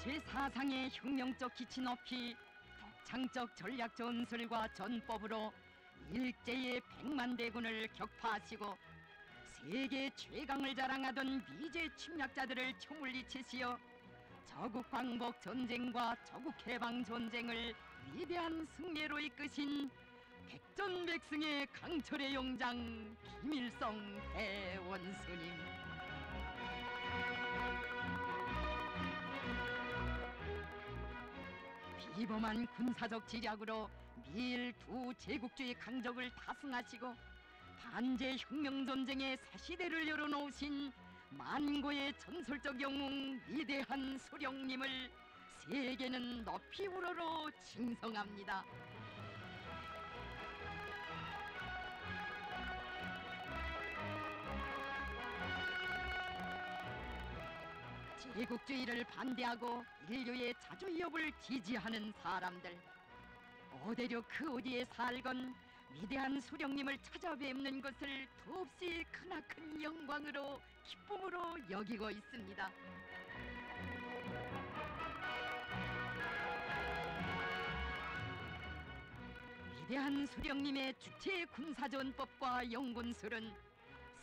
제4상의 혁명적 기치 높이 독창적 전략 전술과 전법으로 일제의 100만 대군을 격파하시고 세계 최강을 자랑하던 미제 침략자들을 초물리치시어 저국 광복 전쟁과 저국 해방 전쟁을 위대한 승리로 이끄신 백전백승의 강철의 용장 김일성 대원수님, 비범한 군사적 지략으로 미일 두 제국주의 강적을 다승하시고 반제 혁명전쟁의 새시대를 열어놓으신 만고의 전설적 영웅 위대한 수령님을 세계는 높이 우러러 칭송합니다. 제국주의를 반대하고 인류의 자주위협을 지지하는 사람들, 어대려 그 어디에 살건 위대한 수령님을 찾아뵙는 것을 더없이 크나큰 영광으로 기쁨으로 여기고 있습니다. 위대한 수령님의 주체 군사전법과 영군술은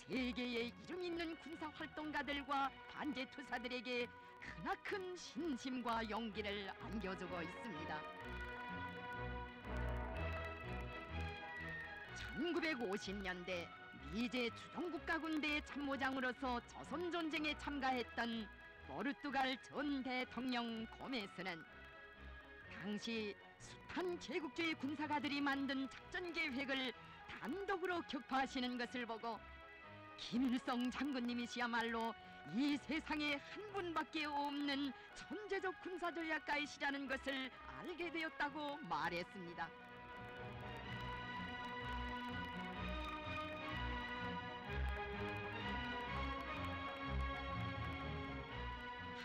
세계에 이름 있는 군사활동가들과 반제투사들에게 크나큰 신심과 용기를 안겨주고 있습니다. 1950년대 미제 주동국가군대의 참모장으로서 조선전쟁에 참가했던 포르투갈 전 대통령 고메스는 당시 숱한 제국주의 군사가들이 만든 작전 계획을 단독으로 격파하시는 것을 보고 김일성 장군님이시야말로 이 세상에 한 분밖에 없는 천재적 군사전략가이시라는 것을 알게 되었다고 말했습니다.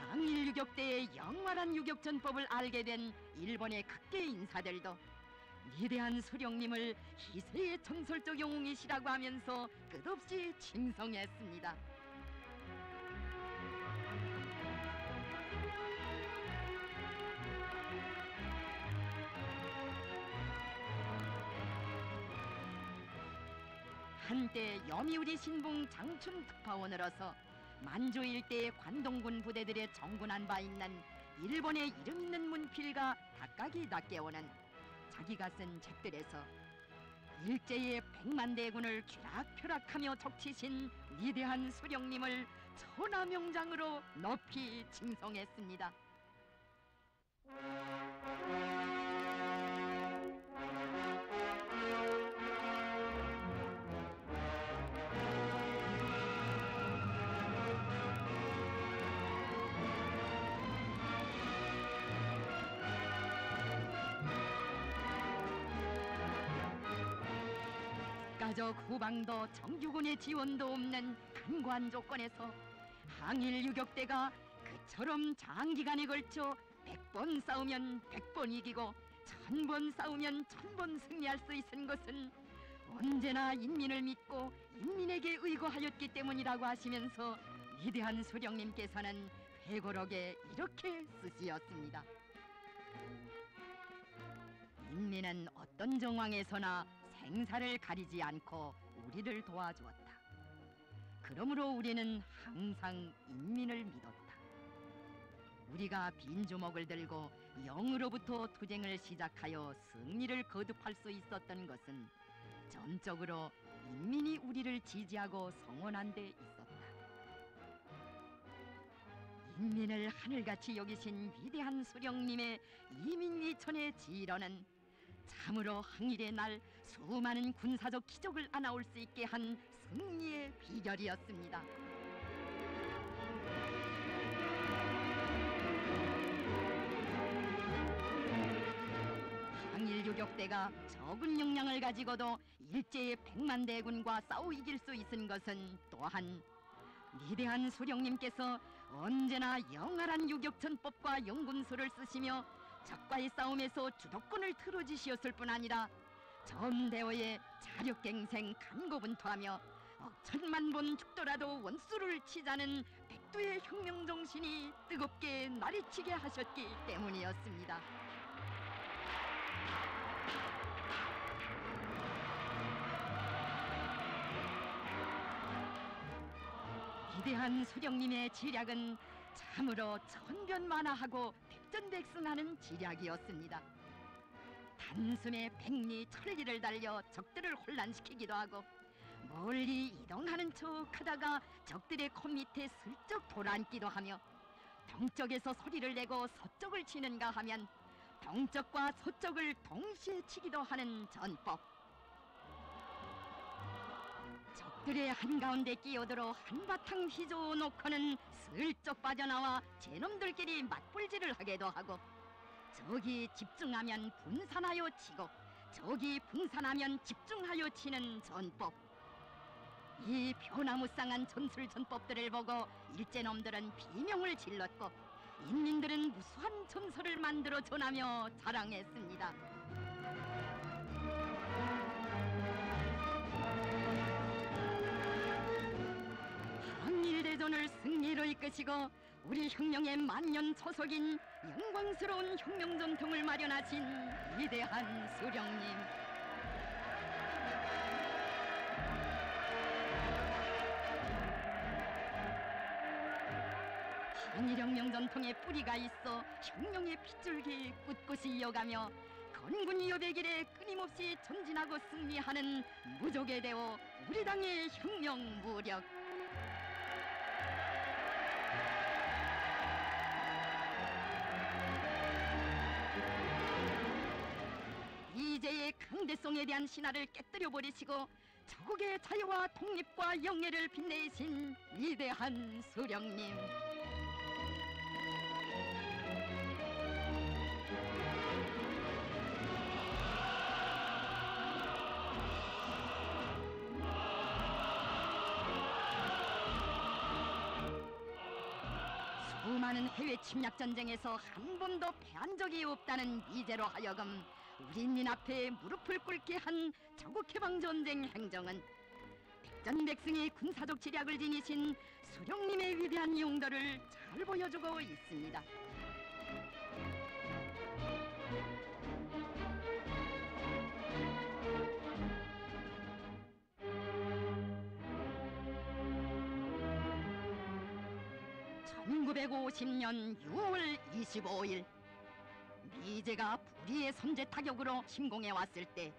항일 유격대의 영원한 유격전법을 알게 된 일본의 각계 인사들도 위대한 수령님을 희세의 전설적 영웅이시라고 하면서 끝없이 칭송했습니다. 한때 여미우리 신봉 장춘 특파원으로서 만주 일대의 관동군 부대들의 정군한 바 있는 일본의 이름 있는 문필가 다카기 다케오는 자기가 쓴 책들에서 일제의 100만 대군을 쥐락펴락하며 적치신 위대한 수령님을 천하명장으로 높이 칭송했습니다. 가족 후방도 정규군의 지원도 없는 간관 조건에서 항일 유격대가 그처럼 장기간에 걸쳐 100번 싸우면 100번 이기고 1000번 싸우면 1000번 승리할 수 있은 것은 언제나 인민을 믿고 인민에게 의거하였기 때문이라고 하시면서 위대한 수령님께서는 회고록에 이렇게 쓰시었습니다. 인민은 어떤 정황에서나 생사를 가리지 않고 우리를 도와주었다. 그러므로 우리는 항상 인민을 믿었다. 우리가 빈 주먹을 들고 영으로부터 투쟁을 시작하여 승리를 거듭할 수 있었던 것은 전적으로 인민이 우리를 지지하고 성원한 데 있었다. 인민을 하늘같이 여기신 위대한 수령님의 이민이천의 지휘로는 참으로 항일의 날 수많은 군사적 기적을 안아올 수 있게 한 승리의 비결이었습니다. 항일 유격대가 적은 역량을 가지고도 일제의 100만 대군과 싸워 이길 수 있은 것은 또한 위대한 수령님께서 언제나 영활한 유격전법과 영군술을 쓰시며 적과의 싸움에서 주도권을 틀어지시었을 뿐 아니라 전대호의 자력갱생 간고분투하며 억천만 번 죽더라도 원수를 치자는 백두의 혁명 정신이 뜨겁게 나리치게 하셨기 때문이었습니다. 위대한 수령님의 지략은 참으로 천변만화하고 백전백승하는 지략이었습니다. 단숨에 백리 천리를 달려 적들을 혼란시키기도 하고, 멀리 이동하는 척하다가 적들의 콧밑에 슬쩍 돌아앉기도 하며, 동쪽에서 소리를 내고 서쪽을 치는가 하면 동쪽과 서쪽을 동시에 치기도 하는 전법. 적들의 한가운데 끼어들어 한바탕 휘저어 놓고는 슬쩍 빠져나와 제놈들끼리 맞불질을 하기도 하고, 적이 집중하면 분산하여 치고 적이 분산하면 집중하여 치는 전법. 이 변화무쌍한 전술 전법들을 보고 일제놈들은 비명을 질렀고, 인민들은 무수한 전설을 만들어 전하며 자랑했습니다. 항일대전을 승리로 이끄시고 우리 혁명의 만년 초석인 영광스러운 혁명 전통을 마련하신 위대한 수령님, 항일혁명 전통에 뿌리가 있어 혁명의 핏줄기 꿋꿋이 이어가며 건군 여백일에 끊임없이 전진하고 승리하는 무족의 대호 우리 당의 혁명 무력. 이제의 강대성에 대한 신화를 깨뜨려 버리시고 조국의 자유와 독립과 영예를 빛내신 위대한 수령님, 수많은 해외 침략 전쟁에서 한 번도 패한 적이 없다는 미제로 하여금 우리 민 앞에 무릎을 꿇게 한 자국해방전쟁 행정은 백전백승의 군사적 지략을 지니신 수령님의 위대한 용도를 잘 보여주고 있습니다. (1950년 6월 25일) 미제가 불의의 선제 타격으로 침공해 왔을 때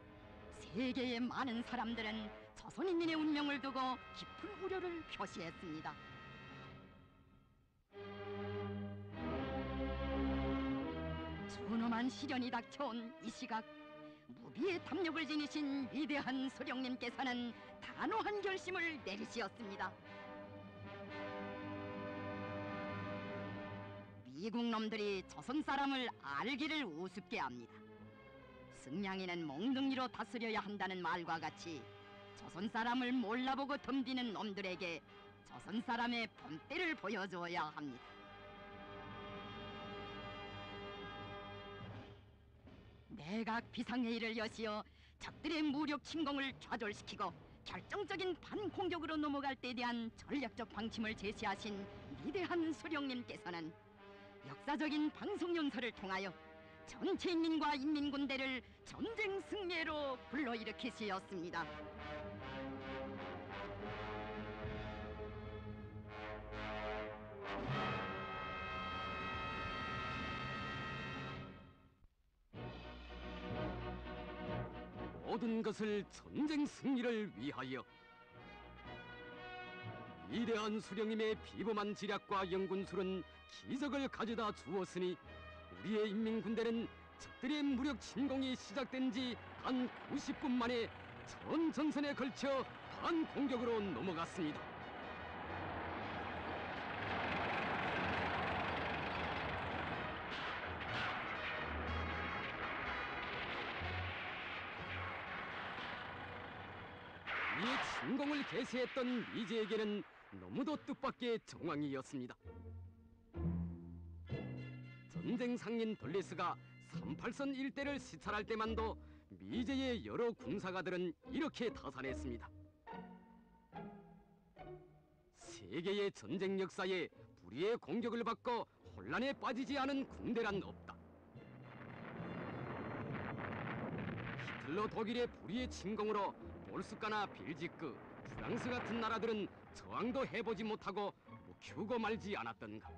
세계의 많은 사람들은 조선인민의 운명을 두고 깊은 우려를 표시했습니다. 준엄한 시련이 닥쳐온 이 시각, 무비의 탐욕을 지니신 위대한 수령님께서는 단호한 결심을 내리시었습니다. 미국 놈들이 조선 사람을 알기를 우습게 합니다. 승냥이는 몽둥이로 다스려야 한다는 말과 같이 조선 사람을 몰라보고 덤비는 놈들에게 조선 사람의 본때를 보여줘야 합니다. 내각 비상회의를 여시어 적들의 무력 침공을 좌절시키고 결정적인 반공격으로 넘어갈 때에 대한 전략적 방침을 제시하신 위대한 수령님께서는 역사적인 방송연설을 통하여 전체 인민과 인민군대를 전쟁 승리로 불러일으키시었습니다. 모든 것을 전쟁 승리를 위하여. 위대한 수령님의 비범한 지략과 영군술은 기적을 가져다 주었으니 우리의 인민군대는 적들의 무력 침공이 시작된 지 단 90분 만에 전 전선에 걸쳐 반공격으로 넘어갔습니다. 이에 침공을 개시했던 미제에게는 너무도 뜻밖의 정황이었습니다. 전쟁 상인 돌리스가 38선 일대를 시찰할 때만도 미제의 여러 군사가들은 이렇게 타산했습니다. 세계의 전쟁 역사에 불의의 공격을 받고 혼란에 빠지지 않은 군대란 없다. 히틀러 독일의 불의의 침공으로 볼스카나 벨지크, 프랑스 같은 나라들은 저항도 해보지 못하고 묵히고 말지 않았던가.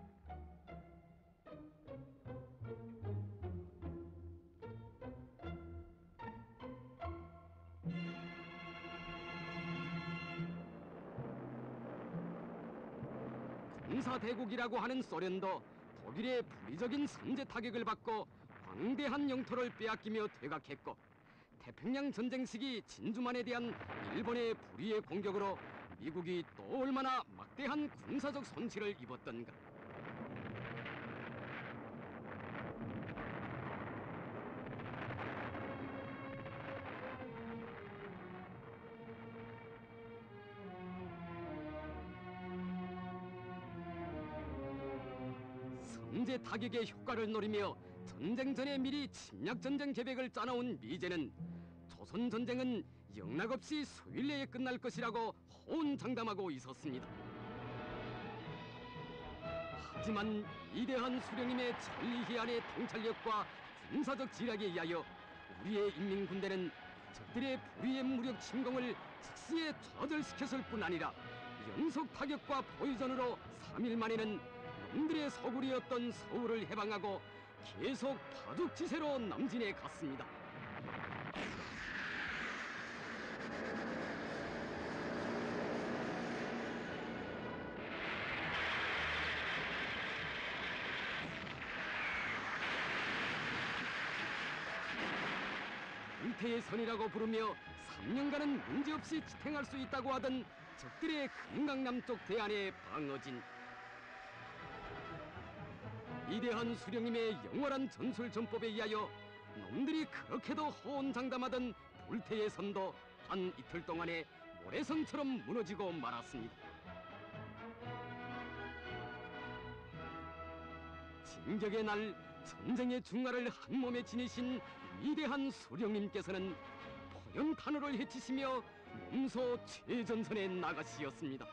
군사대국이라고 하는 소련도 독일의 불의적인 선제 타격을 받고 광대한 영토를 빼앗기며 퇴각했고, 태평양 전쟁 시기 진주만에 대한 일본의 불의의 공격으로 미국이 또 얼마나 막대한 군사적 손실을 입었던가. 선제 타격의 효과를 노리며 전쟁 전에 미리 침략 전쟁 계획을 짜놓은 미제는 조선 전쟁은 영락없이 수일 내에 끝날 것이라고 호언장담하고 있었습니다. 하지만 위대한 수령님의 천리희한의 통찰력과 군사적 지략에 의하여 우리의 인민군대는 적들의 불의의 무력 침공을 즉시에 좌절시켰을 뿐 아니라 연속 타격과 포위전으로 3일 만에는 놈들의 서구리였던 서울을 해방하고 계속 파죽지세로 남진해 갔습니다. 불태의 선이라고 부르며 3년간은 문제없이 지탱할 수 있다고 하던 적들의 금강남쪽 대안의 방어진. 위대한 수령님의 영원한 전술 전법에 의하여 놈들이 그렇게도 호언장담하던 불태의 선도 한 이틀 동안에 모래성처럼 무너지고 말았습니다. 진격의 날 전쟁의 중화를 한 몸에 지니신 위대한 수령님께서는 포연탄으를 헤치시며 몸소 최전선에 나가시었습니다.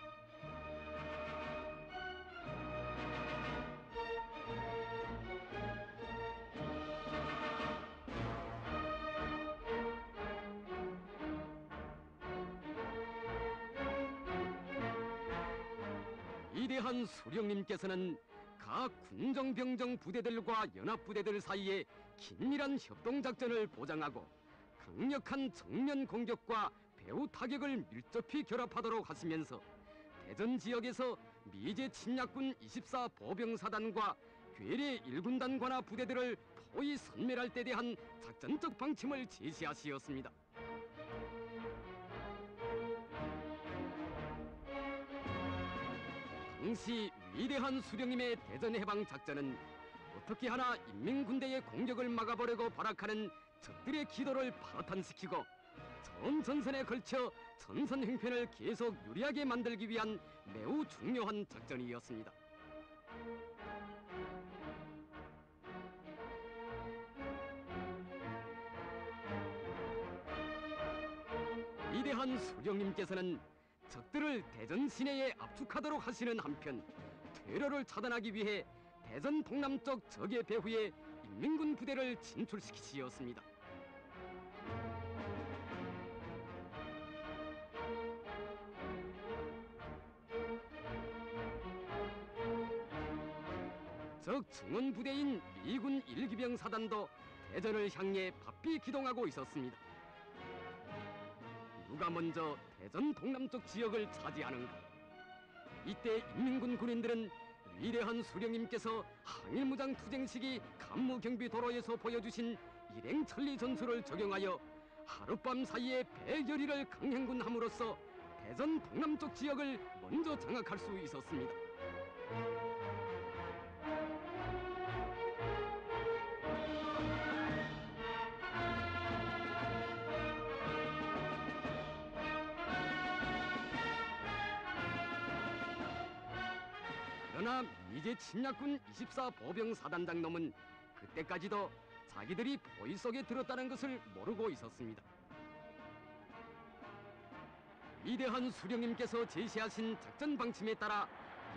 위대한 수령님께서는 각 군정병정 부대들과 연합부대들 사이에 긴밀한 협동작전을 보장하고 강력한 정면 공격과 배후 타격을 밀접히 결합하도록 하시면서 대전 지역에서 미제 침략군 24 보병사단과 괴뢰 1군단 관하 부대들을 포위 섬멸할 때 대한 작전적 방침을 제시하시었습니다. 당시 위대한 수령님의 대전 해방 작전은 어떻게 하나 인민군대의 공격을 막아보려고 발악하는 적들의 기도를 파탄시키고 전 전선에 걸쳐 전선 행편을 계속 유리하게 만들기 위한 매우 중요한 작전이었습니다. 위대한 수령님께서는 적들을 대전 시내에 압축하도록 하시는 한편 퇴로를 차단하기 위해 대전 동남쪽 적의 배후에 인민군 부대를 진출시키시었습니다. 적 증원 부대인 미군 1기병 사단도 대전을 향해 바삐 기동하고 있었습니다. 누가 먼저 대전 동남쪽 지역을 차지하는가? 이때 인민군 군인들은 위대한 수령님께서 항일무장 투쟁 시기 간무경비 도로에서 보여주신 일행천리 전술을 적용하여 하룻밤 사이에 배결의를 강행군함으로써 대전 동남쪽 지역을 먼저 장악할 수 있었습니다. 그러나 미제 침략군 24 보병사단장 놈은 그때까지도 자기들이 포위 속에 들었다는 것을 모르고 있었습니다. 위대한 수령님께서 제시하신 작전 방침에 따라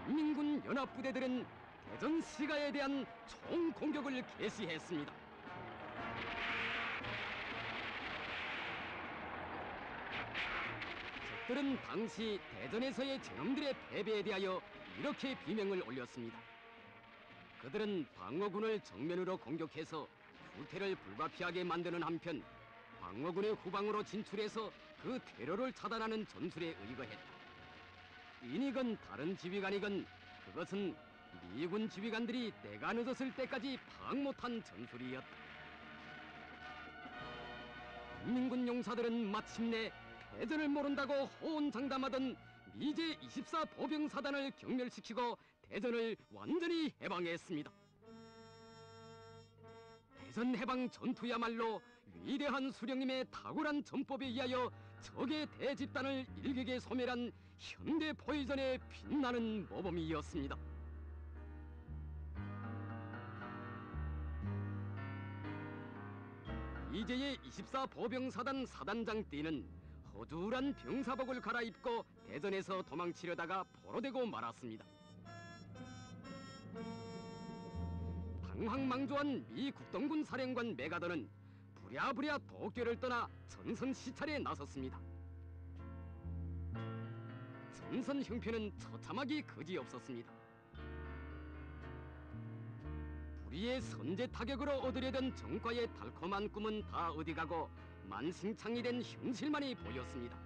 인민군 연합부대들은 대전 시가에 대한 총공격을 개시했습니다. 적들은 당시 대전에서의 저놈들의 패배에 대하여 이렇게 비명을 올렸습니다. 그들은 방어군을 정면으로 공격해서 후퇴를 불가피하게 만드는 한편 방어군의 후방으로 진출해서 그 퇴로를 차단하는 전술에 의거했다. 인이건 다른 지휘관이건 그것은 미군 지휘관들이 때가 늦었을 때까지 파악 못한 전술이었다. 인민군 용사들은 마침내 대전을 모른다고 호언장담하던 미제 24 보병사단을 경멸시키고 대전을 완전히 해방했습니다. 대전 해방 전투야말로 위대한 수령님의 탁월한 전법에 의하여 적의 대집단을 일격에 소멸한 현대 포위전의 빛나는 모범이었습니다. 이제의 24 보병사단 사단장 띠는 허술한 병사복을 갈아입고 대전에서 도망치려다가 포로되고 말았습니다. 당황망조한 미 국동군 사령관 메가더는 부랴부랴 도쿄를 떠나 전선 시찰에 나섰습니다. 전선 형편은 처참하기 그지없었습니다. 불의의 선제 타격으로 얻으려던 정과의 달콤한 꿈은 다 어디가고 만신창이 된 현실만이 보였습니다.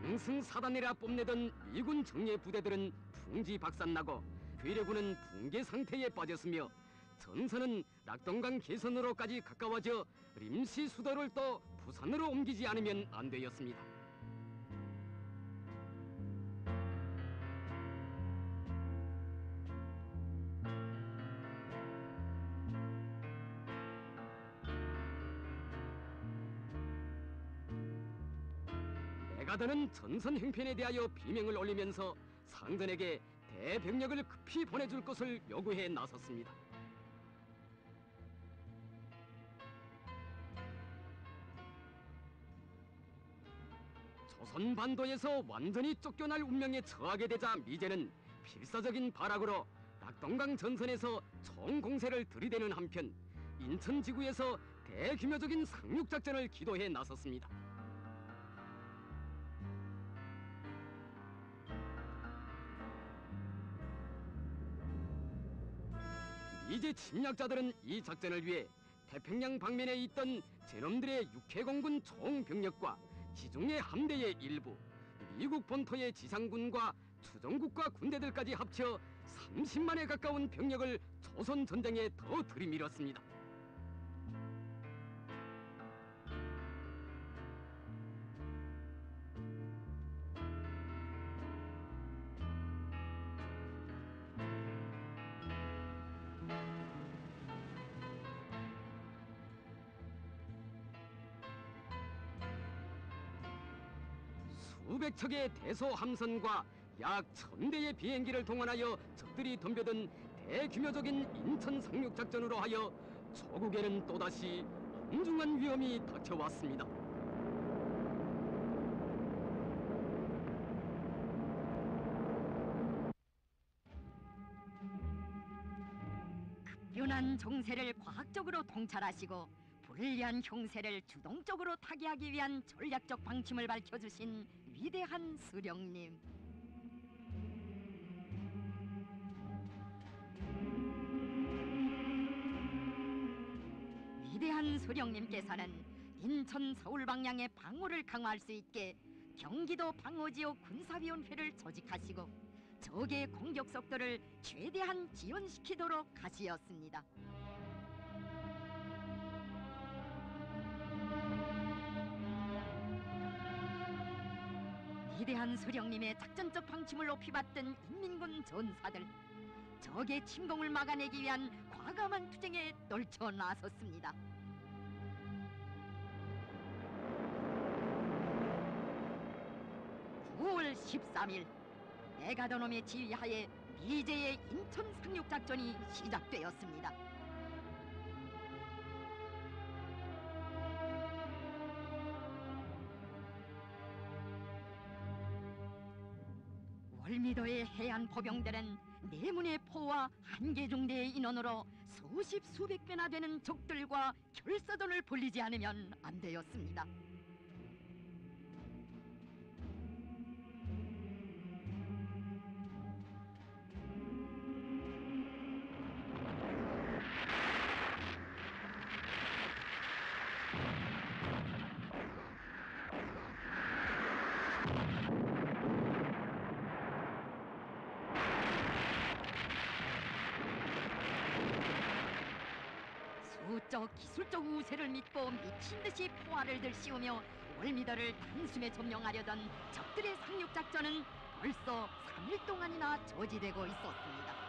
상승사단이라 뽐내던 미군 정예 부대들은 풍지박산나고 괴뢰군은 붕괴 상태에 빠졌으며 전선은 낙동강 개선으로까지 가까워져 림시 수도를 또 부산으로 옮기지 않으면 안 되었습니다. 메가더는 전선 형편에 대하여 비명을 올리면서 상전에게 대병력을 급히 보내줄 것을 요구해 나섰습니다. 조선반도에서 완전히 쫓겨날 운명에 처하게 되자 미제는 필사적인 발악으로 낙동강 전선에서 총공세를 들이대는 한편 인천지구에서 대규모적인 상륙작전을 기도해 나섰습니다. 이제 침략자들은 이 작전을 위해 태평양 방면에 있던 제놈들의 육해공군 총병력과 지중해 함대의 일부, 미국 본토의 지상군과 추정국과 군대들까지 합쳐 30만에 가까운 병력을 조선 전쟁에 더 들이밀었습니다. 수백 척의 대소 함선과 약 1000대의 비행기를 동원하여 적들이 덤벼든 대규모적인 인천 상륙 작전으로 하여 조국에는 또다시 엄중한 위험이 닥쳐왔습니다. 급변한 정세를 과학적으로 통찰하시고 불리한 형세를 주동적으로 타개하기 위한 전략적 방침을 밝혀주신 위대한 수령님. 위대한 수령님께서는 인천 서울 방향의 방어를 강화할 수 있게 경기도 방어지역 군사위원회를 조직하시고 적의 공격 속도를 최대한 지연시키도록 하시었습니다. 위대한 수령님의 작전적 방침을 높이받던 인민군 전사들, 적의 침공을 막아내기 위한 과감한 투쟁에 떨쳐 나섰습니다. 9월 13일 메가더놈의 지휘하에 미제의 인천 상륙 작전이 시작되었습니다. 월미도의 해안 포병들은 내문의 포와 한개 중대의 인원으로 수십 수백 배나 되는 적들과 결사돈을 벌리지 않으면 안 되었습니다. 수적 기술적 우세를 믿고 미친 듯이 포화를 들씌우며 월미도를 단숨에 점령하려던 적들의 상륙 작전은 벌써 3일 동안이나 저지되고 있었습니다.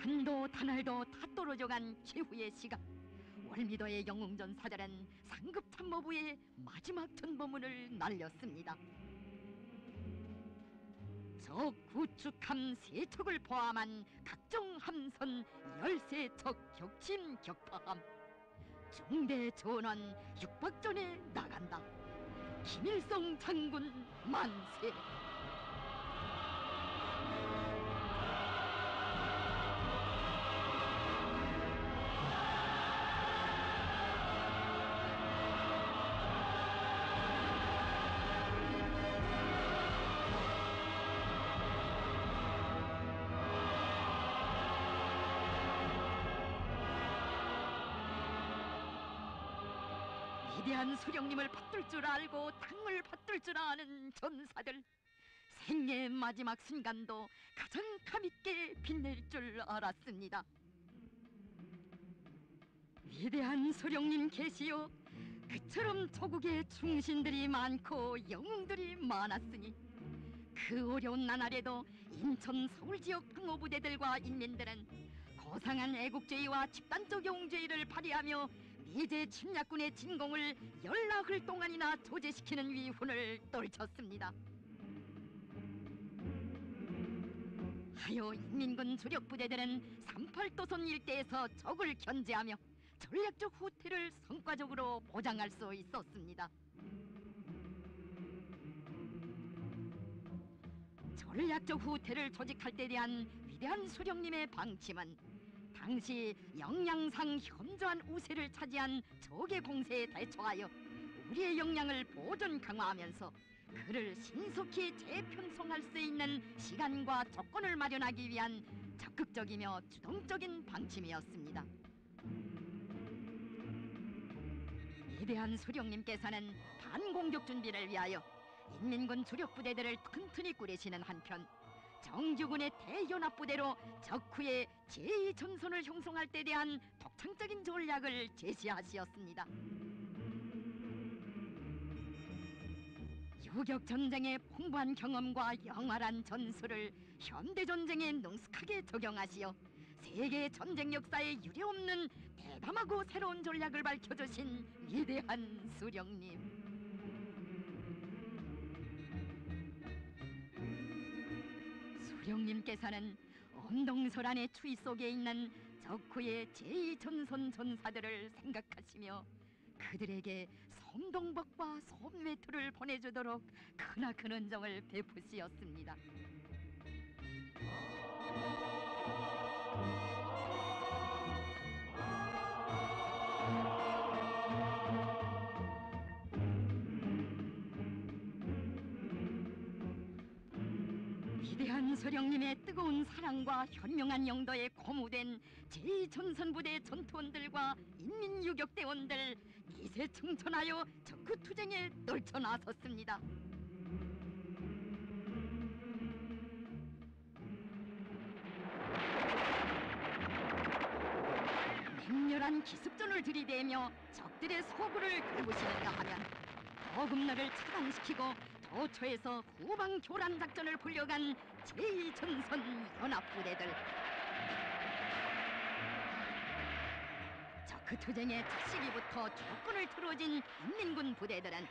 단도 단알도 다 떨어져간 최후의 시각, 월미도의 영웅전사들은 상급 참모부의 마지막 전보문을 날렸습니다. 적 구축함 3척을 포함한 각종 함선 13척 격침 격파함, 중대 전원 육박전에 나간다. 김일성 장군 만세. 위대한 수령님을 받들 줄 알고 당을 받들 줄 아는 전사들, 생애의 마지막 순간도 가장 감있게 빛낼 줄 알았습니다. 위대한 수령님 계시오. 그처럼 조국의 충신들이 많고 영웅들이 많았으니 그 어려운 나날에도 인천 서울 지역 방어부대들과 인민들은 고상한 애국주의와 집단적 영웅주의를 발휘하며 미제 침략군의 진공을 열나흘 동안이나 조제시키는 위훈을 떨쳤습니다. 하여 인민군 주력 부대들은 38도선 일대에서 적을 견제하며 전략적 후퇴를 성과적으로 보장할 수 있었습니다. 전략적 후퇴를 조직할 때 대한 위대한 수령님의 방침은 당시 역량상 현저한 우세를 차지한 적의 공세에 대처하여 우리의 역량을 보존 강화하면서 그를 신속히 재편성할 수 있는 시간과 조건을 마련하기 위한 적극적이며 주동적인 방침이었습니다. 위대한 수령님께서는 반공격 준비를 위하여 인민군 주력 부대들을 튼튼히 꾸리시는 한편 정규군의 대연합부대로 적후의 제2전선을 형성할 때 대한 독창적인 전략을 제시하시었습니다. 유격전쟁의 풍부한 경험과 영활한 전술을 현대전쟁에 능숙하게 적용하시어 세계 전쟁 역사에 유례없는 대담하고 새로운 전략을 밝혀주신 위대한 수령님. 수령님께서는 엄동설안의 추위 속에 있는 적후의 제2전선 전사들을 생각하시며 그들에게 솜동복과 솜매투를 보내주도록 크나큰 은정을 베푸시었습니다. 위대한 수령님의 뜨거운 사랑과 현명한 영도에 고무된 제2전선부대 전투원들과 인민유격대원들 이세 충천하여 적그투쟁에 떨쳐나섰습니다. 맹렬한 기습전을 들이대며 적들의 소굴을 긁으시는가 하면 거금너를 차단시키고 도처에서 후방 교란 작전을 벌려간 제2전선 연합부대들. 적그투쟁의 첫 시기부터 조건을 틀어진 인민군 부대들은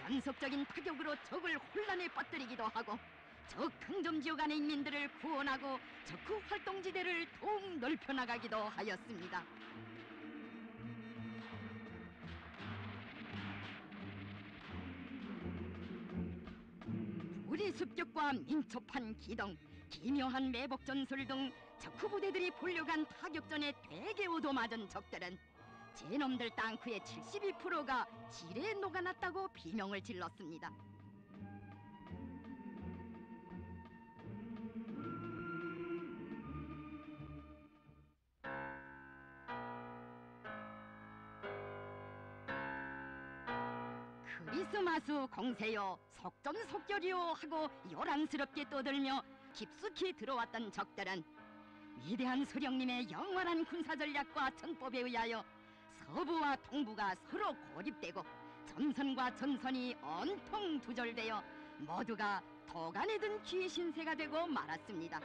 연속적인 타격으로 적을 혼란에 빠뜨리기도 하고 적 강점 지역 안의 인민들을 구원하고 적그 활동지대를 더욱 넓혀나가기도 하였습니다. 우리 습격과 민첩한 기동, 기묘한 매복 전술 등 적그 부대들이 몰려간 타격전에 대개 얻어맞은 적들은 제놈들 땅크의 72%가 지뢰에 녹아났다고 비명을 질렀습니다. 크리스마스 공세요 속전속결이요 하고 요란스럽게 떠들며 깊숙이 들어왔던 적들은 위대한 수령님의 영원한 군사전략과 전법에 의하여 서부와 동부가 서로 고립되고 전선과 전선이 온통 두절되어 모두가 도간에 든 귀신새가 되고 말았습니다.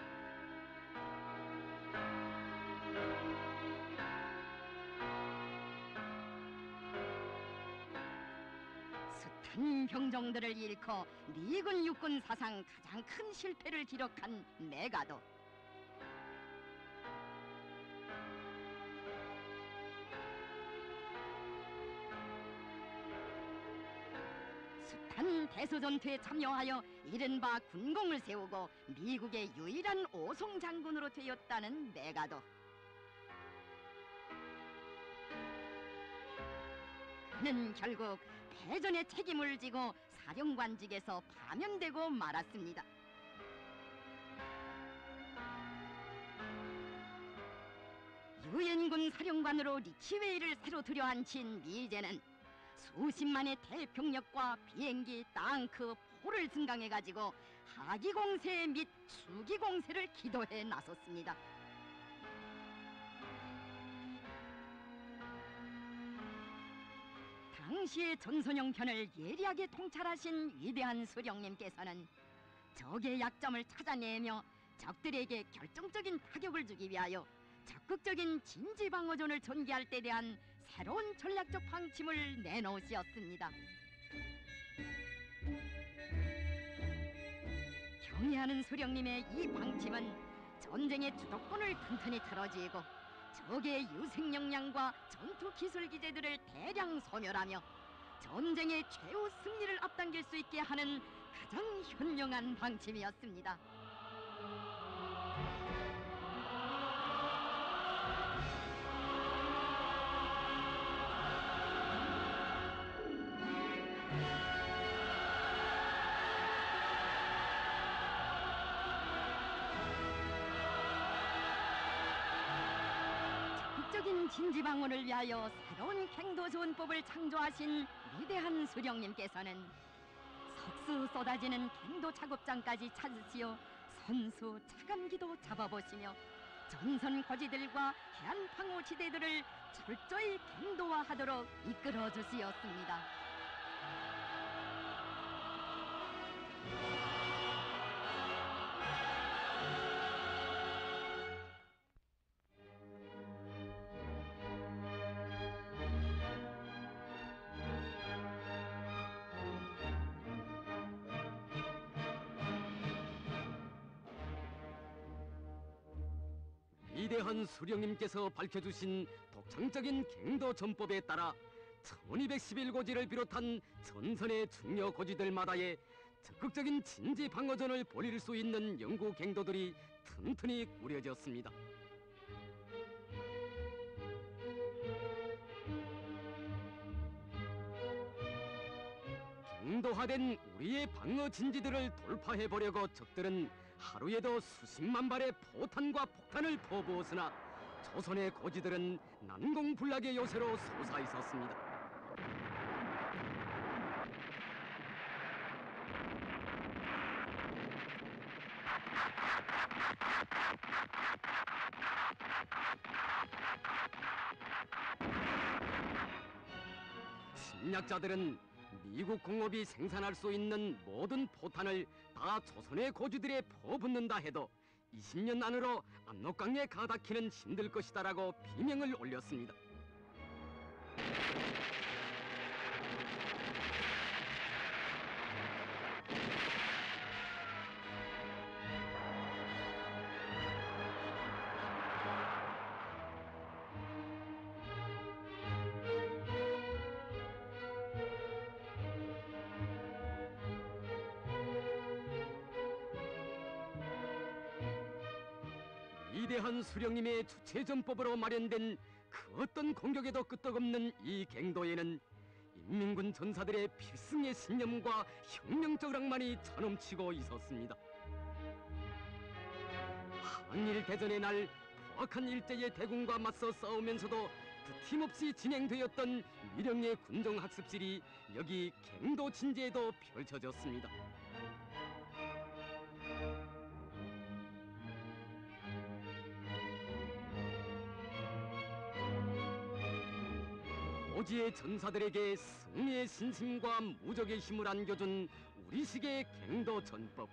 숱한 병정들을 잃고 미군 육군 사상 가장 큰 실패를 기록한 메가도, 숱한 대서전투에 참여하여 이른바 군공을 세우고 미국의 유일한 오송 장군으로 되었다는 메가도, 그는 결국 패전의 책임을 지고 사령관직에서 파면되고 말았습니다. 유엔군 사령관으로 리치웨이를 새로 들여앉힌 미제는 수십만의 대병력과 비행기, 땅크, 포를 증강해가지고 하기공세 및 수기공세를 기도해 나섰습니다. 당시의 전선형편을 예리하게 통찰하신 위대한 수령님께서는 적의 약점을 찾아내며 적들에게 결정적인 타격을 주기 위하여 적극적인 진지방어전을 전개할 때 대한 새로운 전략적 방침을 내놓으셨습니다. 경애하는 수령님의 이 방침은 전쟁의 주도권을 튼튼히 틀어지고 적의 유생 역량과 전투 기술 기제들을 대량 소멸하며 전쟁의 최후 승리를 앞당길 수 있게 하는 가장 현명한 방침이었습니다. 진지방어를 위하여 새로운 갱도조언법을 창조하신 위대한 수령님께서는 석수 쏟아지는 갱도 작업장까지 찾으시어 선수 차감기도 잡아보시며 전선 고지들과 해안 방어 지대들을 철저히 갱도화하도록 이끌어 주시었습니다. 위대한 수령님께서 밝혀주신 독창적인 갱도 전법에 따라 1211고지를 비롯한 전선의 중요 고지들마다에 적극적인 진지 방어전을 벌일 수 있는 영구 갱도들이 튼튼히 꾸려졌습니다. 갱도화된 우리의 방어 진지들을 돌파해보려고 적들은 하루에도 수십만 발의 포탄과 폭탄을 퍼부었으나 조선의 고지들은 난공불락의 요새로 솟아 있었습니다. 침략자들은 미국 공업이 생산할 수 있는 모든 포탄을 다 조선의 고지들에 퍼붓는다 해도 20년 안으로 압록강에 가닿기는 힘들 것이다라고 비명을 올렸습니다. 위대한 수령님의 주체전법으로 마련된 그 어떤 공격에도 끄떡없는 이 갱도에는 인민군 전사들의 필승의 신념과 혁명적 낭만이 차넘치고 있었습니다. 한일 대전의 날 포악한 일제의 대군과 맞서 싸우면서도 드팀없이 진행되었던 미령의 군정학습실이 여기 갱도 진지에도 펼쳐졌습니다. 고지의 전사들에게 승리의 신심과 무적의 힘을 안겨준 우리식의 갱도 전법.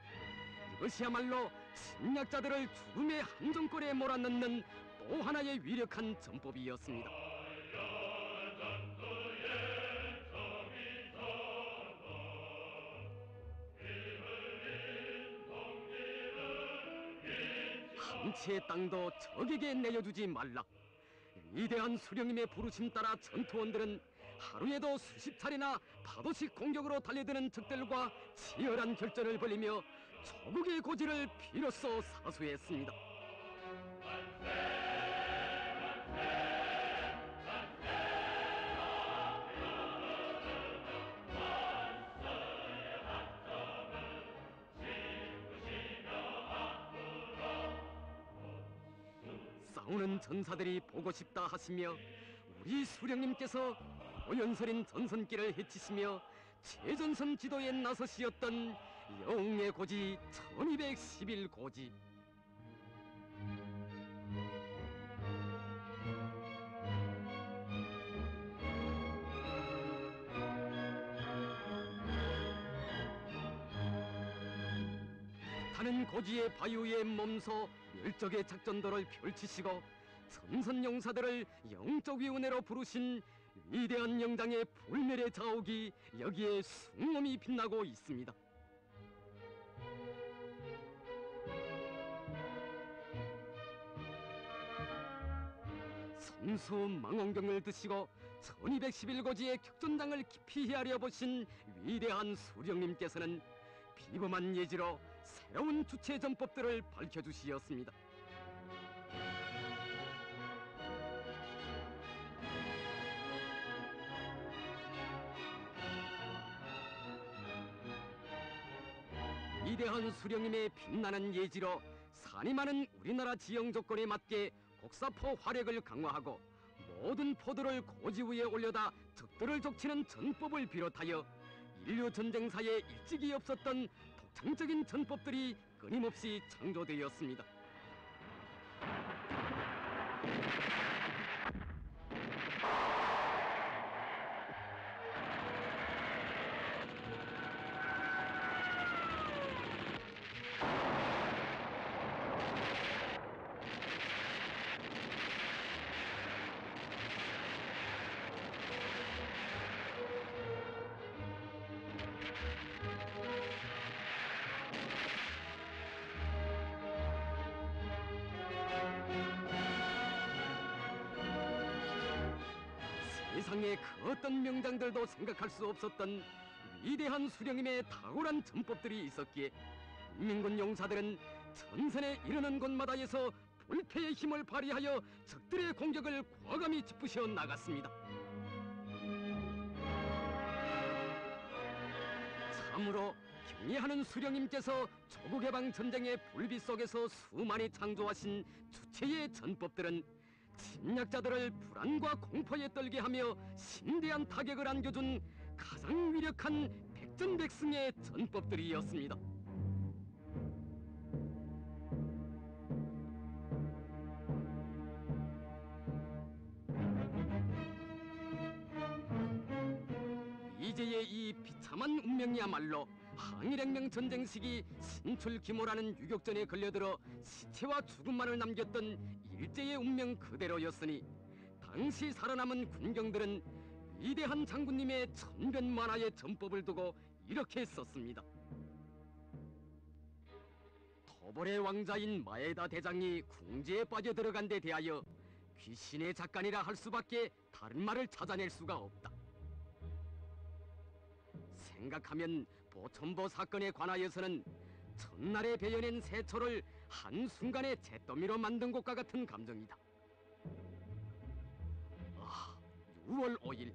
이것이야말로 침략자들을 죽음의 함정골에 몰아넣는 또 하나의 위력한 전법이었습니다. 한 채의 땅도 적에게 내려주지 말라. 위대한 수령님의 부르심 따라 전투원들은 하루에도 수십 차례나 파도식 공격으로 달려드는 적들과 치열한 결전을 벌이며 조국의 고지를 비로소 사수했습니다. 싸우는 전사들이 보고 싶다 하시며 우리 수령님께서 오연설인 전선길을 헤치시며 최전선 지도에 나서시었던 영웅의 고지 1211 고지. 타는 고지의 바유에 몸서 멸적의 작전도를 펼치시고 전선용사들을 영적 위원회로 부르신 위대한 영장의 불멸의 자옥이 여기에 숭엄히 빛나고 있습니다. 선수 망원경을 드시고 1211고지의 격전장을 깊이 헤아려 보신 위대한 수령님께서는 비범한 예지로 새로운 주체 전법들을 밝혀주시었습니다. 위대한 수령님의 빛나는 예지로 산이 많은 우리나라 지형 조건에 맞게 곡사포 화력을 강화하고 모든 포도를 고지 위에 올려다 적들을 족치는 전법을 비롯하여 인류 전쟁사에 일찍이 없었던 독창적인 전법들이 끊임없이 창조되었습니다. 세상의 그 어떤 명장들도 생각할 수 없었던 위대한 수령님의 탁월한 전법들이 있었기에 인민군 용사들은 전선에 이르는 곳마다에서 불패의 힘을 발휘하여 적들의 공격을 과감히 짓부셔 나갔습니다. 참으로 승리하는 수령님께서 조국해방 전쟁의 불빛 속에서 수많이 창조하신 주체의 전법들은 침략자들을 불안과 공포에 떨게 하며 심대한 타격을 안겨준 가장 위력한 백전백승의 전법들이었습니다. 이제의 이 비참한 운명이야말로 항일혁명 전쟁 시기 신출귀몰하는 유격전에 걸려들어 시체와 죽음만을 남겼던 일제의 운명 그대로였으니 당시 살아남은 군경들은 위대한 장군님의 천변만화의 전법을 두고 이렇게 썼습니다. 토벌의 왕자인 마에다 대장이 궁지에 빠져들어간 데 대하여 귀신의 작간이라 할 수밖에 다른 말을 찾아낼 수가 없다. 생각하면 보천보 사건에 관하여서는 첫날에 베어낸 세초를 한순간에 잿더미로 만든 것과 같은 감정이다. 6월 5일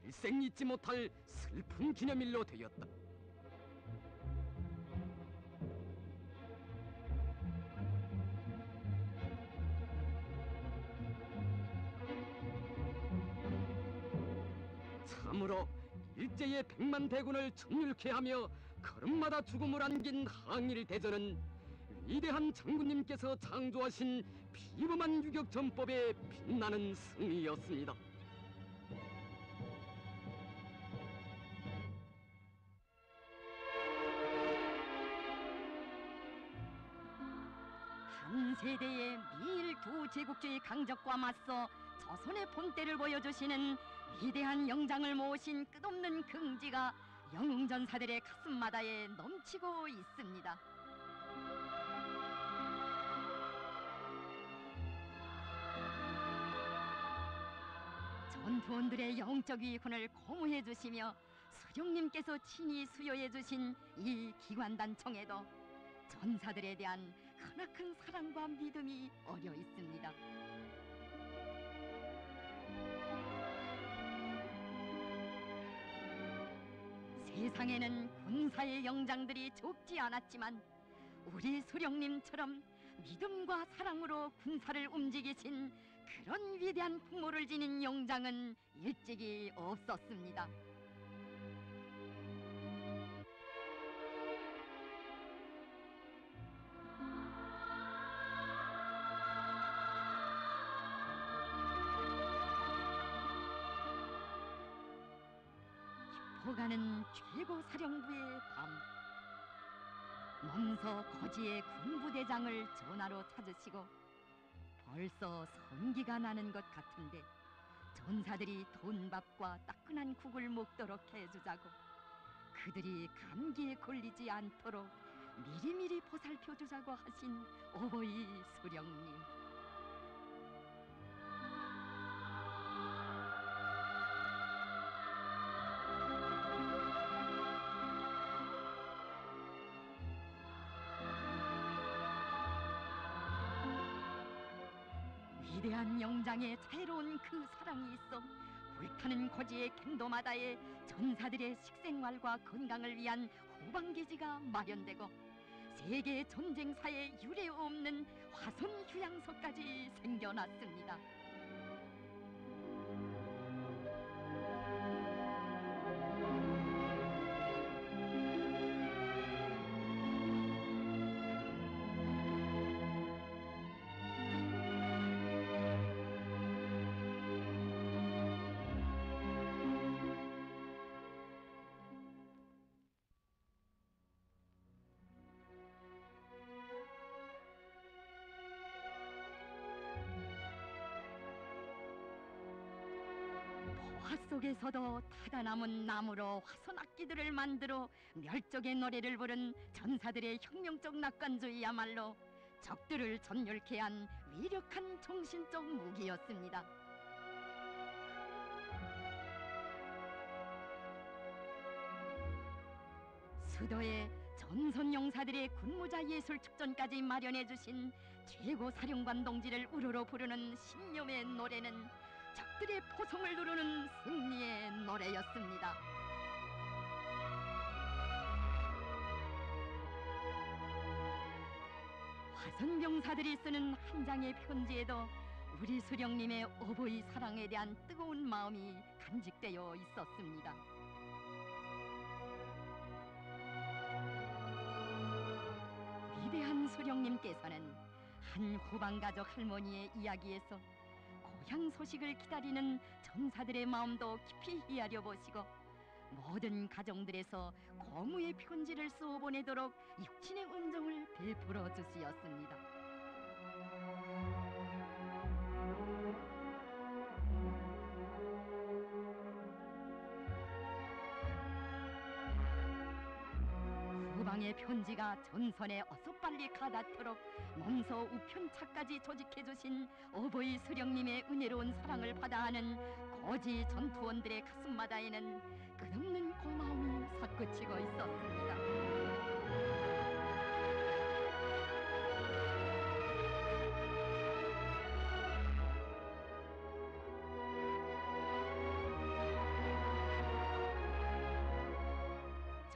일생 잊지 못할 슬픈 기념일로 되었다. 참으로 일제의 백만 대군을 전율케 하며 걸음마다 죽음을 안긴 항일대전은 위대한 장군님께서 창조하신 비범한 유격전법의 빛나는 승리였습니다. 한 세대의 미일두 제국주의 강적과 맞서 조선의 본때를 보여주시는 위대한 영장을 모신 끝없는 긍지가 영웅전사들의 가슴마다에 넘치고 있습니다. 전투원들의 영적 위훈을 고무해 주시며 수령님께서 친히 수여해 주신 이 기관단총에도 전사들에 대한 크나큰 사랑과 믿음이 어려 있습니다. 세상에는 군사의 영장들이 적지 않았지만 우리 수령님처럼 믿음과 사랑으로 군사를 움직이신 그런 위대한 풍모를 지닌 영장은 일찍이 없었습니다. 깊어가는 최고사령부의 밤, 먼저 거지의 군부대장을 전화로 찾으시고 벌써 성기가 나는 것 같은데 전사들이 돈밥과 따끈한 국을 먹도록 해주자고, 그들이 감기에 걸리지 않도록 미리미리 보살펴주자고 하신 어버이 수령님. 위대한 영장에 자애로운 그 사랑이 있어 불타는 고지의 갱도마다에 전사들의 식생활과 건강을 위한 후방기지가 마련되고 세계 전쟁사에 유례 없는 화성 휴양소까지 생겨났습니다. 화 속에서도 타다 남은 나무로 화선악기들을 만들어 멸족의 노래를 부른 전사들의 혁명적 낙관주의야말로 적들을 전멸케 한 위력한 정신적 무기였습니다. 수도에 전선용사들의 군무자 예술축전까지 마련해 주신 최고 사령관 동지를 우러러 부르는 신념의 노래는 적들의 포성을 누르는 승리의 노래였습니다. 나선 병사들이 쓰는 한 장의 편지에도 우리 수령님의 어버이 사랑에 대한 뜨거운 마음이 간직되어 있었습니다. 위대한 수령님께서는 한 후방가족 할머니의 이야기에서 고향 소식을 기다리는 전사들의 마음도 깊이 헤아려 보시고 모든 가정들에서 고무의 편지를 쓰어 보내도록 육신의 은정을 베풀어 주시었습니다. 후방의 편지가 전선에 어서 빨리 가닿도록 몸소 우편차까지 조직해 주신 어버이 수령님의 은혜로운 사랑을 받아하는 고지 전투원들의 가슴마다에는 끝없는 고마움이 솟구치고 있었습니다.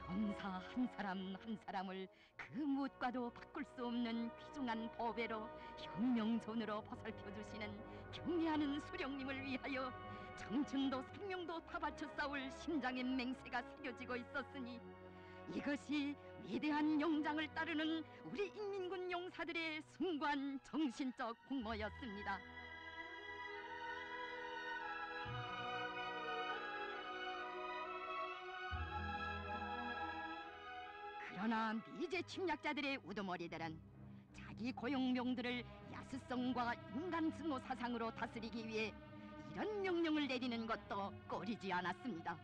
전사 한 사람 한 사람을 그 무엇과도 바꿀 수 없는 귀중한 보배로 혁명존으로 보살펴 주시는 경애하는 수령님을 위하여 청춘도 생명도 다 바쳐 싸울 심장의 맹세가 새겨지고 있었으니 이것이 위대한 영장을 따르는 우리 인민군 용사들의 숭고한 정신적 공모였습니다. 그러나 미제 침략자들의 우두머리들은 자기 고용병들을 야수성과 인간 증오 사상으로 다스리기 위해 이런 명령을 내리는 것도 꺼리지 않았습니다.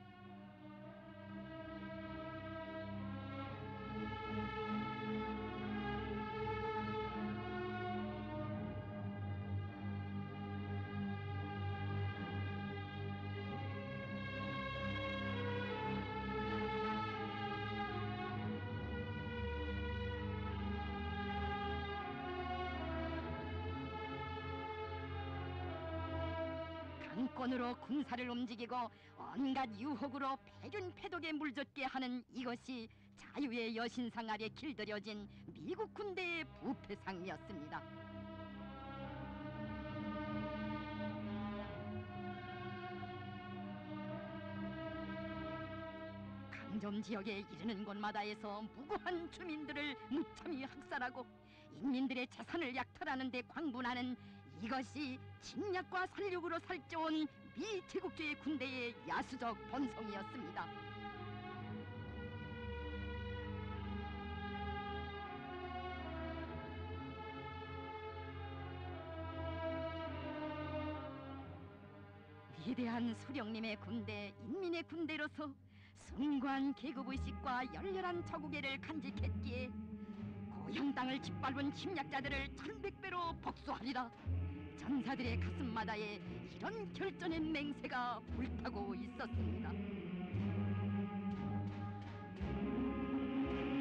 강권으로 군사를 움직이고 온갖 유혹으로 패륜패독에 물젓게 하는 이것이 자유의 여신상 아래 길들여진 미국 군대의 부패상이었습니다. 강점 지역에 이르는 곳마다에서 무고한 주민들을 무참히 학살하고 인민들의 재산을 약탈하는 데 광분하는 이것이 침략과 살육으로 살쪄온 미 제국주의 군대의 야수적 본성이었습니다. 위대한 수령님의 군대, 인민의 군대로서 숭고한 계급의식과 열렬한 적우애를 간직했기에 고향 땅을 짓밟은 침략자들을 1100배로 복수하리라. 전사들의 가슴마다에 이런 결전의 맹세가 불타고 있었습니다.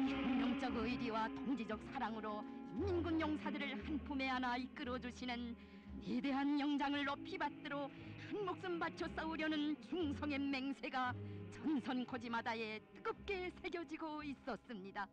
혁명적 의리와 동지적 사랑으로 인민군 용사들을 한 품에 안아 이끌어주시는 위대한 영장을 높이 받들어 한 목숨 바쳐 싸우려는 충성의 맹세가 전선 고지마다에 뜨겁게 새겨지고 있었습니다.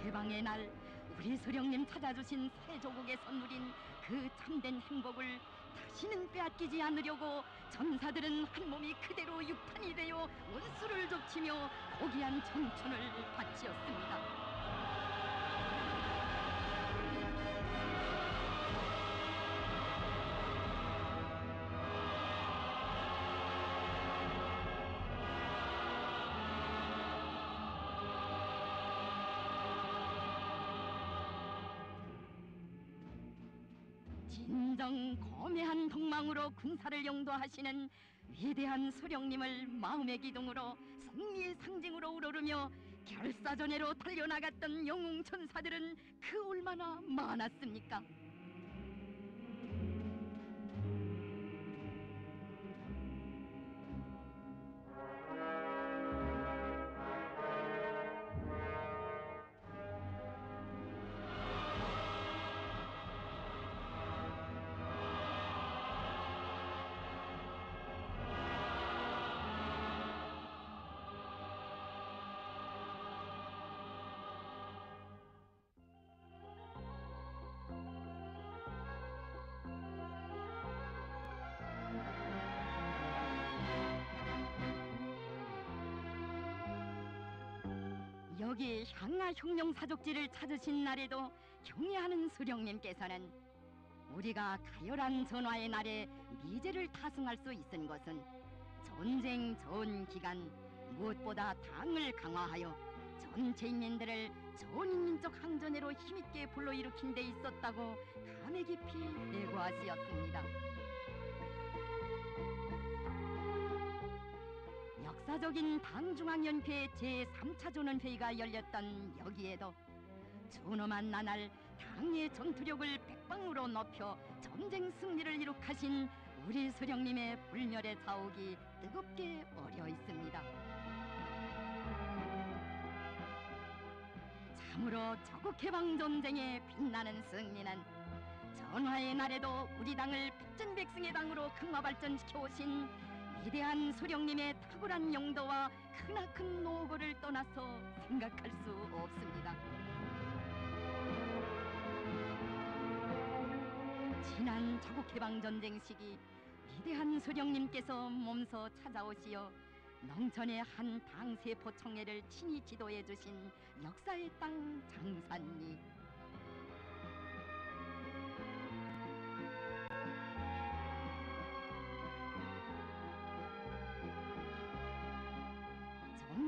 해방의 날 우리 수령님 찾아주신 새조국에서 누린 그 참된 행복을 다시는 빼앗기지 않으려고 전사들은 한 몸이 그대로 육탄이 되어 원수를 족치며 고귀한 청춘을 바치었습니다. 진정 거매한 동망으로 군사를 영도하시는 위대한 수령님을 마음의 기둥으로 승리의 상징으로 우러르며 결사전에로 달려나갔던 영웅 전사들은 그 얼마나 많았습니까? 여기 향하 혁명 사족지를 찾으신 날에도 경애하는 수령님께서는 우리가 가열한 전화의 날에 미제를 타승할 수 있은 것은 전쟁 전 기간 무엇보다 당을 강화하여 전체 인민들을 전인민족 항전회로 힘있게 불러일으킨 데 있었다고 감회 깊이 회고하시었습니다. 역사적인 당중앙연회 제3차 전원회의가 열렸던 여기에도 준엄한 나날 당의 전투력을 백방으로 높여 전쟁 승리를 이룩하신 우리 수령님의 불멸의 자욱이 뜨겁게 어려 있습니다. 참으로 조국해방전쟁의 빛나는 승리는 전화의 날에도 우리 당을 백전백승의 당으로 강화발전시켜 오신 위대한 수령님의 탁월한 용도와 크나큰 노고를 떠나서 생각할 수 없습니다. 지난 조국해방전쟁 시기 위대한 수령님께서 몸소 찾아오시어 농촌의 한 당세포 총회를 친히 지도해 주신 역사의 땅 장산리.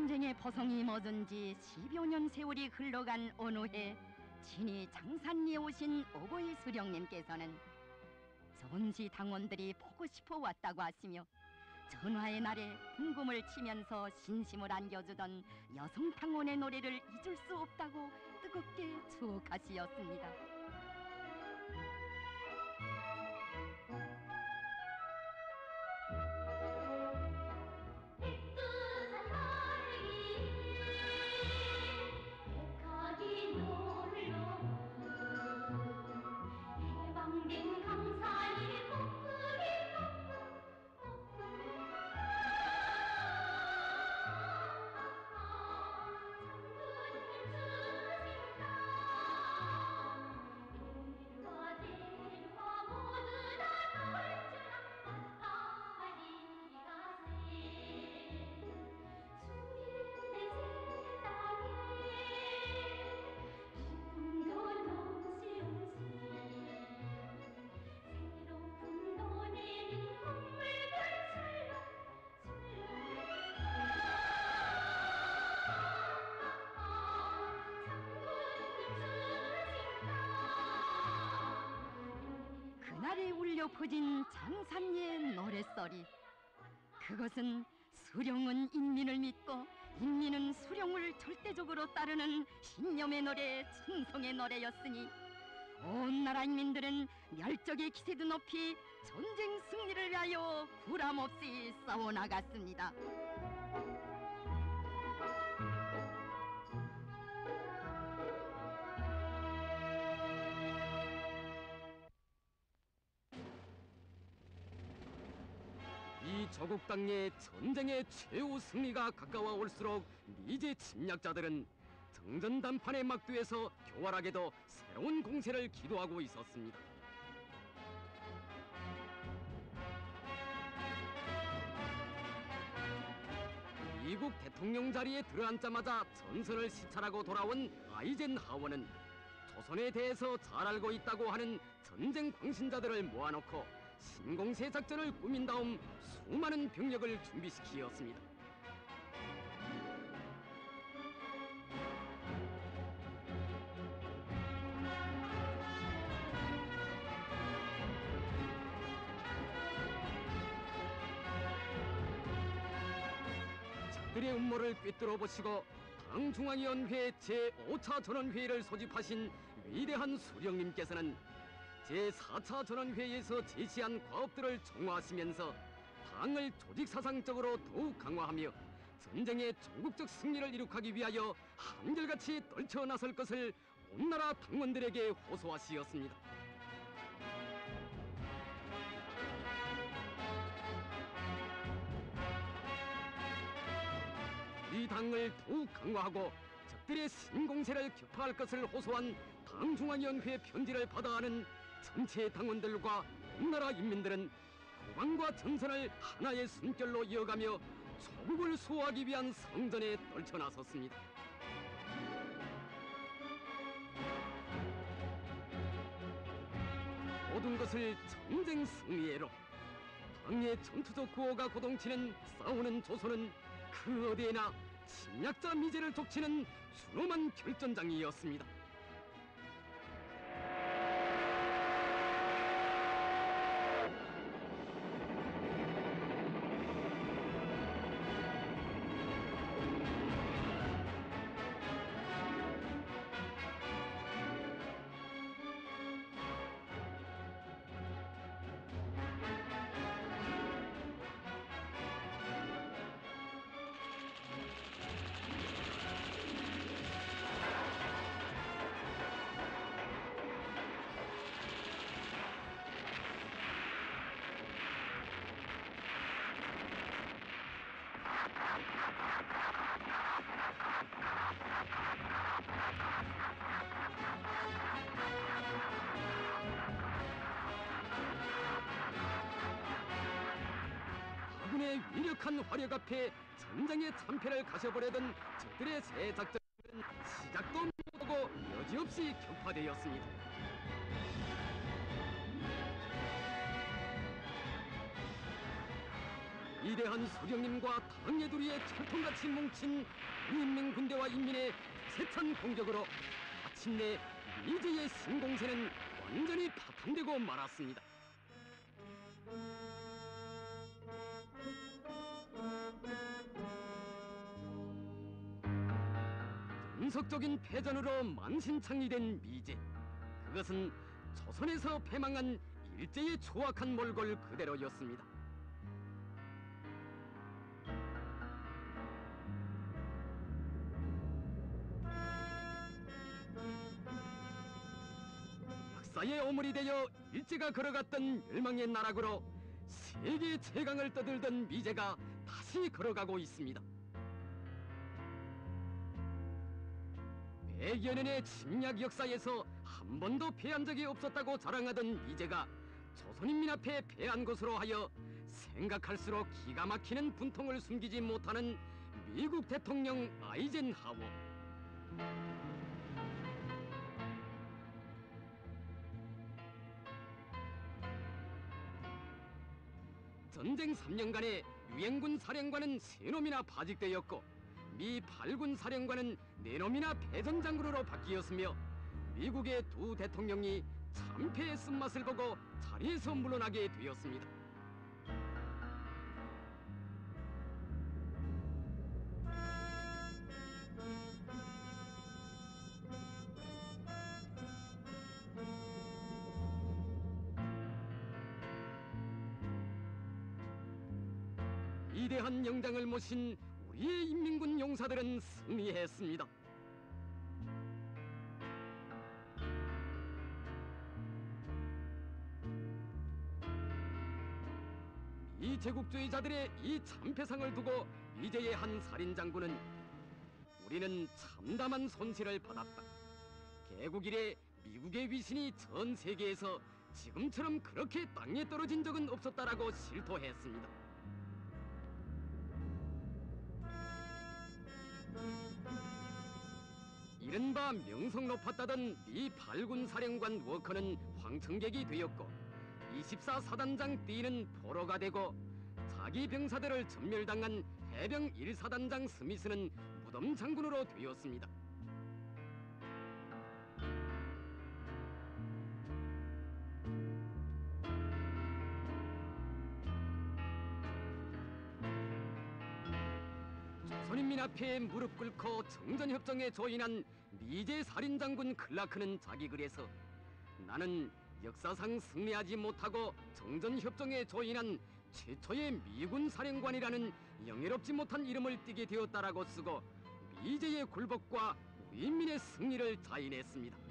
전쟁의 포성이 멎은 지 10여 년 세월이 흘러간 어느 해 친히 장산리에 오신 오보이 수령님께서는 전시 당원들이 보고 싶어 왔다고 하시며 전화의 날에 궁금을 치면서 신심을 안겨주던 여성 당원의 노래를 잊을 수 없다고 뜨겁게 추억하시었습니다. 그날에 울려 퍼진 장산리의 노랫소리, 그것은 수령은 인민을 믿고 인민은 수령을 절대적으로 따르는 신념의 노래, 충성의 노래였으니 온 나라 인민들은 멸적의 기세도 높이 전쟁 승리를 위하여 구람없이 싸워나갔습니다. 이 조국 땅의 전쟁의 최후 승리가 가까워 올수록 미제 침략자들은 정전 단판의 막두에서 교활하게도 새로운 공세를 기도하고 있었습니다. 미국 대통령 자리에 들어앉자마자 전선을 시찰하고 돌아온 아이젠하워는 조선에 대해서 잘 알고 있다고 하는 전쟁 광신자들을 모아놓고 신공세 작전을 꾸민 다음 수많은 병력을 준비시키었습니다. 적들의 음모를 꿰뚫어 보시고 당중앙위원회 제5차 전원회의를 소집하신 위대한 수령님께서는 제4차 전원회의에서 제시한 과업들을 총화하시면서 당을 조직사상적으로 더욱 강화하며 전쟁의 전국적 승리를 이룩하기 위하여 한결같이 떨쳐 나설 것을 온 나라 당원들에게 호소하시었습니다. 이 당을 더욱 강화하고 적들의 신공세를 격파할 것을 호소한 당중앙위원회 편지를 받아하는 전체 당원들과 온 나라 인민들은 고방과 전선을 하나의 숨결로 이어가며 조국을 수호하기 위한 성전에 떨쳐 나섰습니다. 모든 것을 전쟁 승리해로. 당의 전투적 구호가 고동치는 싸우는 조선은 그 어디에나 침략자 미제를 족치는 순엄한 결전장이었습니다. 아군의 위력한 화력 앞에 전쟁의 참패를 가셔버리던 적들의 새 작전은 시작도 못하고 여지없이 격파되었습니다. 위대한 소령님과 당예두리의 철통같이 뭉친 인민군대와 인민의 세찬 공격으로 마침내 미제의 신공세는 완전히 파탄되고 말았습니다. 전속적인 패전으로 만신창이 된 미제. 그것은 조선에서 패망한 일제의 추악한 몰골 그대로였습니다. 역사의 오물이 되어 일제가 걸어갔던 멸망의 나락으로 세계 최강을 떠들던 미제가 다시 걸어가고 있습니다. 100여 년의 침략 역사에서 한 번도 패한 적이 없었다고 자랑하던 미제가 조선인민 앞에 패한 것으로 하여 생각할수록 기가 막히는 분통을 숨기지 못하는 미국 대통령 아이젠하워. 전쟁 3년간에 유엔군 사령관은 3놈이나 파직되었고 미 8군 사령관은 4놈이나 패전장군으로 바뀌었으며 미국의 두 대통령이 참패의 쓴맛을 보고 자리에서 물러나게 되었습니다. 위대한 영장을 모신 우리의 인민군 용사들은 승리했습니다. 이 제국주의자들의 이 참패상을 두고 미제의 한 살인장군은 우리는 참담한 손실을 받았다. 개국 이래 미국의 위신이 전 세계에서 지금처럼 그렇게 땅에 떨어진 적은 없었다라고 실토했습니다. 이른바 명성 높았다던 미 8군 사령관 워커는 황청객이 되었고 24사단장 띠는 포로가 되고 자기 병사들을 전멸당한 해병 1사단장 스미스는 무덤 장군으로 되었습니다. 조선인민 앞에 무릎 꿇고 정전협정에 조인한 미제 살인장군 클라크는 자기 글에서 나는 역사상 승리하지 못하고 정전협정에 조인한 최초의 미군 사령관이라는 영예롭지 못한 이름을 띠게 되었다라고 쓰고 미제의 굴복과 우리 인민의 승리를 자인했습니다.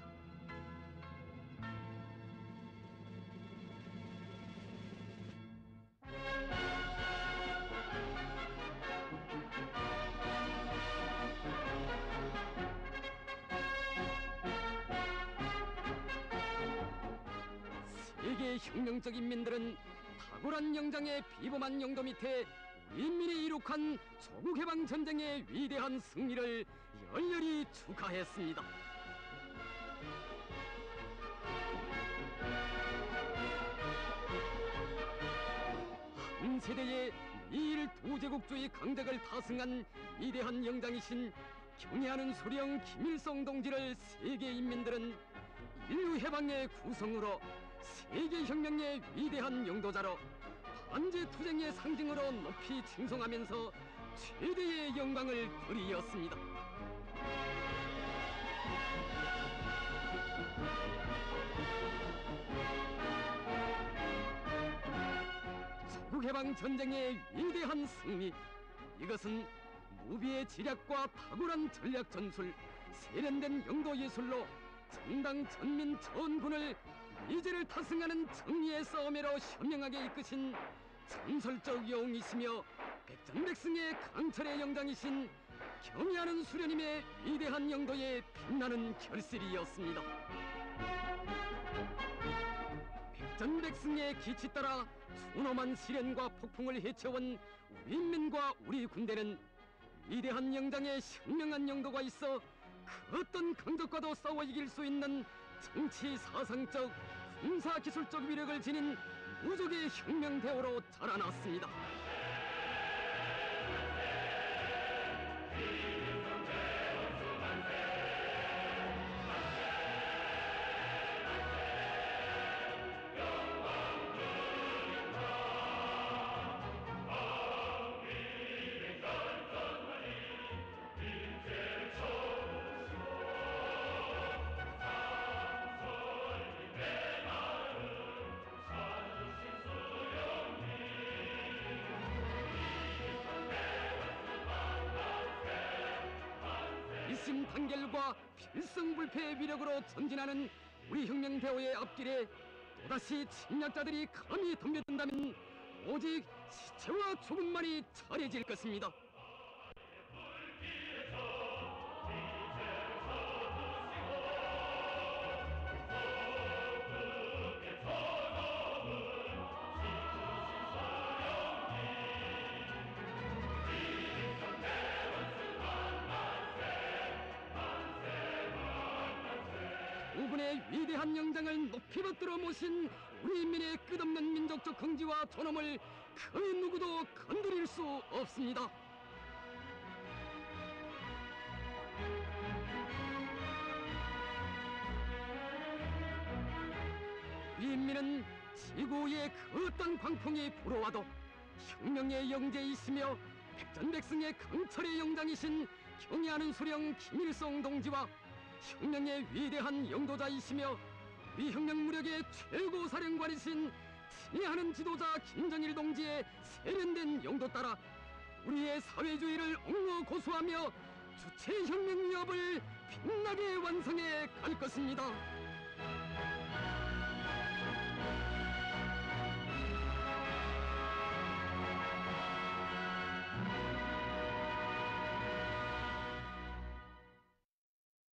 세계 혁명적 인민들은 탁월한 영장의 비범한 영도 밑에 우리 인민이 이룩한 조국해방 전쟁의 위대한 승리를 열렬히 축하했습니다. 일제대의 미일 도제국주의 강적을 타승한 위대한 영장이신 경애하는 수령 김일성 동지를 세계 인민들은 인류 해방의 구성으로 세계혁명의 위대한 영도자로 반제투쟁의 상징으로 높이 칭송하면서 최대의 영광을 드리었습니다. 조국해방 전쟁의 위대한 승리, 이것은 무비의 지략과 탁월한 전략 전술, 세련된 영도 예술로 전당 전민 전군을 미제를 타승하는 정리의 싸움으로 현명하게 이끄신 전설적 영웅이시며 백전백승의 강철의 영장이신 경애하는 수련님의 위대한 영도에 빛나는 결실이었습니다. 백전백승의 기치 따라 순엄한 시련과 폭풍을 헤쳐온 우리 인민과 우리 군대는 위대한 영장에 현명한 영도가 있어 그 어떤 강적과도 싸워 이길 수 있는 정치 사상적, 군사 기술적 위력을 지닌 무적의 혁명 대오로 자라났습니다. 일심단결과 필승불패의 위력으로 전진하는 우리 혁명대오의 앞길에 또다시 침략자들이 감히 덤벼든다면 오직 시체와 죽음만이 차려질 것입니다. 우군의 위대한 영장을 높이 받들어 모신 우리 인민의 끝없는 민족적 긍지와 존엄을 그 누구도 건드릴 수 없습니다. 우리 인민은 지구의 그 어떤 광풍이 불어와도 혁명의 영재이시며 백전백승의 강철의 영장이신 경애하는 수령 김일성 동지와 혁명의 위대한 영도자이시며 우리 혁명 무력의 최고 사령관이신 친애하는 지도자 김정일 동지의 세련된 영도 따라 우리의 사회주의를 옹호 고수하며 주체 혁명 위협을 빛나게 완성해 갈 것입니다.